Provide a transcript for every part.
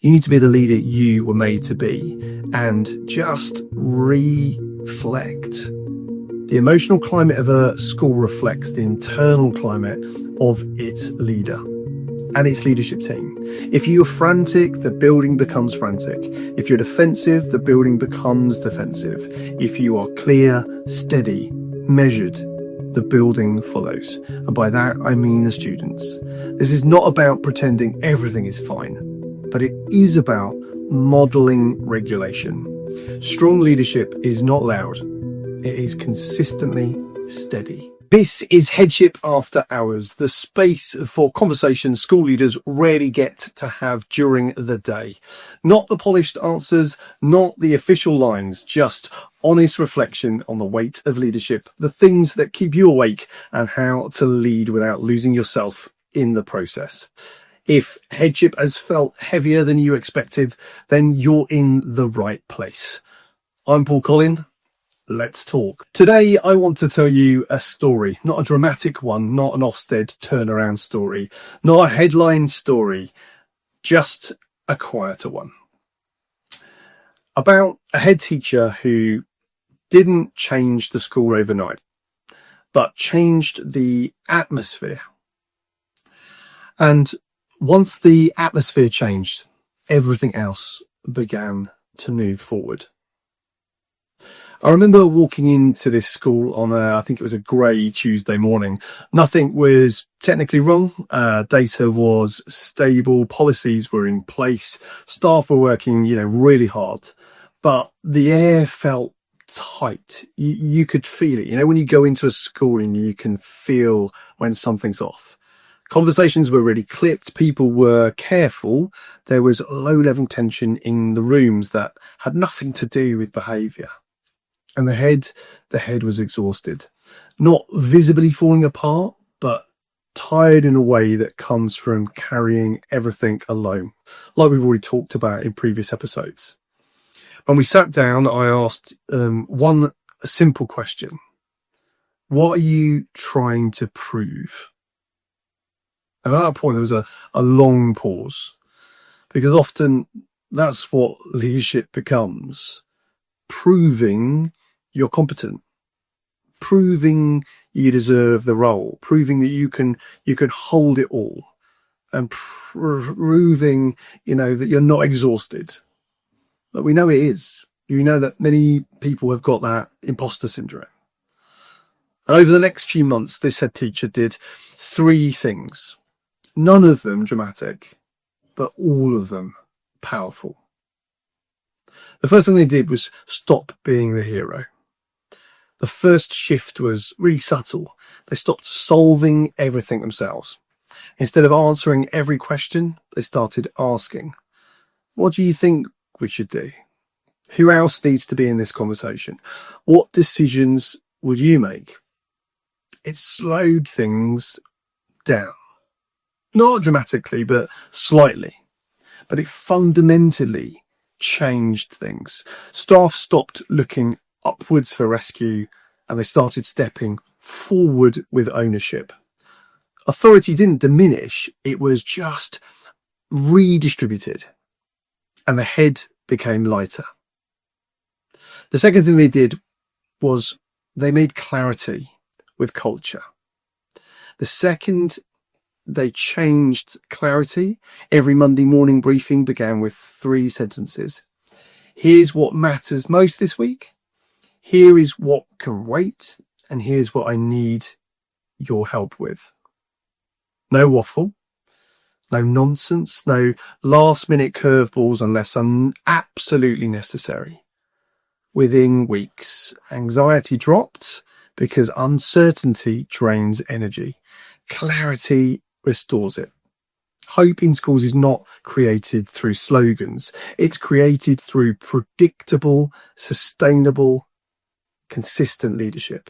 You need to be the leader you were made to be, and just reflect. The emotional climate of a school reflects the internal climate of its leader and its leadership team. If you're frantic, the building becomes frantic. If you're defensive, the building becomes defensive. If you are clear, steady, measured, the building follows. And by that, I mean the students. This is not about pretending everything is fine, but it is about modeling regulation. Strong leadership is not loud. It is consistently steady. This is Headship After Hours, the space for conversations school leaders rarely get to have during the day. Not the polished answers, not the official lines, just honest reflection on the weight of leadership, the things that keep you awake, and how to lead without losing yourself in the process. If headship has felt heavier than you expected, then you're in the right place. I'm Paul Collin. Let's talk. Today, I want to tell you a story, not a dramatic one, not an Ofsted turnaround story, not a headline story, just a quieter one. About a head teacher who didn't change the school overnight, but changed the atmosphere. And once the atmosphere changed, everything else began to move forward. I remember walking into this school on I think it was a grey Tuesday morning. Nothing was technically wrong. Data was stable. Policies were in place. Staff were working, really hard. But the air felt tight. You could feel it. When you go into a school and you can feel when something's off. Conversations were really clipped. People were careful. There was low-level tension in the rooms that had nothing to do with behaviour. And the head was exhausted, not visibly falling apart, but tired in a way that comes from carrying everything alone, like we've already talked about in previous episodes. When we sat down, I asked one simple question. What are you trying to prove? And at that point, there was a long pause, because often that's what leadership becomes, proving you're competent, proving you deserve the role, proving that you can hold it all, and proving that you're not exhausted. But we know it is. You know that many people have got that imposter syndrome. And over the next few months, this head teacher did 3 things, none of them dramatic, but all of them powerful. The first thing they did was stop being the hero. The first shift was really subtle. They stopped solving everything themselves. Instead of answering every question, they started asking, what do you think we should do? Who else needs to be in this conversation? What decisions would you make? It slowed things down. Not dramatically, but slightly. But it fundamentally changed things. Staff stopped looking upwards for rescue, and they started stepping forward with ownership. Authority didn't diminish, it was just redistributed, and the head became lighter. The second thing they did was they made clarity with culture. The second they changed clarity, every Monday morning briefing began with 3 sentences. Here's what matters most this week. Here is what can wait, and here's what I need your help with. No waffle, no nonsense, no last-minute curveballs unless absolutely necessary. Within weeks, anxiety dropped because uncertainty drains energy. Clarity restores it. Hope in schools is not created through slogans. It's created through predictable, sustainable, consistent leadership.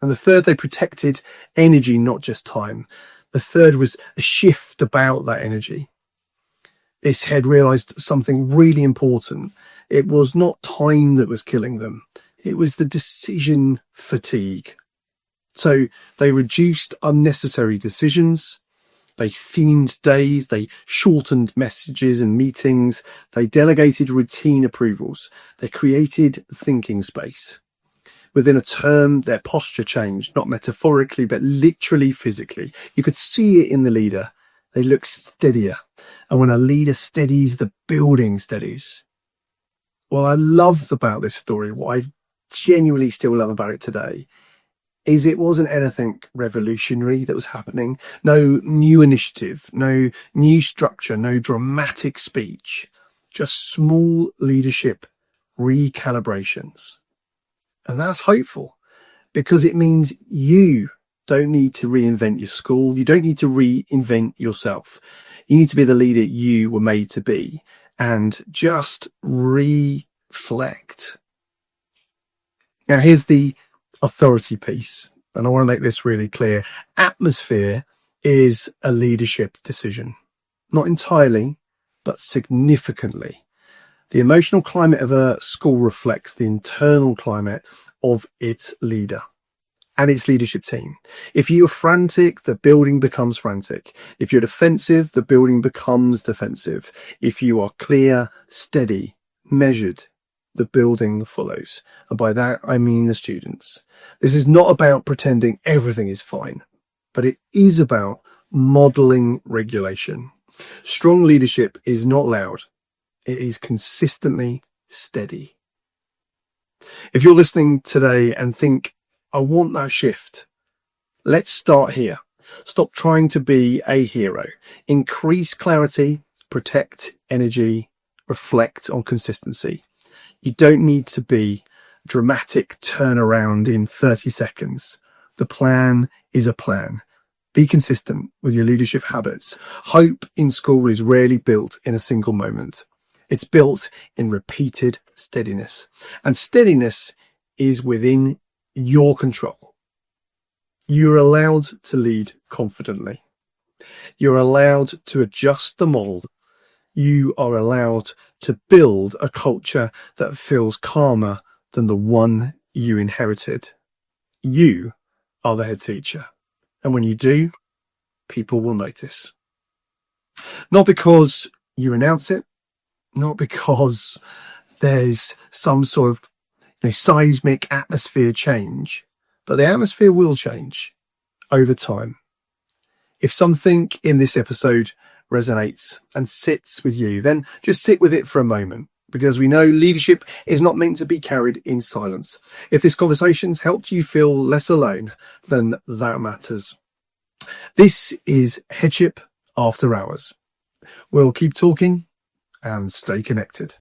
And the third, they protected energy, not just time. The third was a shift about that energy. This head realized something really important. It was not time that was killing them. It was the decision fatigue. So they reduced unnecessary decisions. They themed days, they shortened messages and meetings, they delegated routine approvals, they created thinking space. Within a term, their posture changed, not metaphorically, but literally physically. You could see it in the leader. They look steadier. And when a leader steadies, the building steadies. What I loved about this story, what I genuinely still love about it today, is it wasn't anything revolutionary that was happening. No new initiative, no new structure, no dramatic speech, just small leadership recalibrations. And that's hopeful because it means you don't need to reinvent your school. You don't need to reinvent yourself. You need to be the leader you were made to be and just reflect. Now, here's the authority piece, and I want to make this really clear. Atmosphere is a leadership decision, not entirely, but significantly. The emotional climate of a school reflects the internal climate of its leader and its leadership team. If you're frantic, the building becomes frantic. If you're defensive, the building becomes defensive. If you are clear, steady, measured, the building follows. And by that, I mean the students. This is not about pretending everything is fine, but it is about modeling regulation. Strong leadership is not loud. It is consistently steady. If you're listening today and think, I want that shift, let's start here. Stop trying to be a hero. Increase clarity, protect energy, reflect on consistency. You don't need to be dramatic turnaround in 30 seconds. The plan is a plan. Be consistent with your leadership habits. Hope in school is rarely built in a single moment. It's built in repeated steadiness. And steadiness is within your control. You're allowed to lead confidently. You're allowed to adjust the model. You are allowed to build a culture that feels calmer than the one you inherited. You are the head teacher. And when you do, people will notice. Not because you announce it, not because there's some sort of seismic atmosphere change, but the atmosphere will change over time. If something in this episode resonates and sits with you, then just sit with it for a moment, because we know leadership is not meant to be carried in silence. If this conversation's helped you feel less alone, then that matters. This is Headship After Hours. We'll keep talking and stay connected.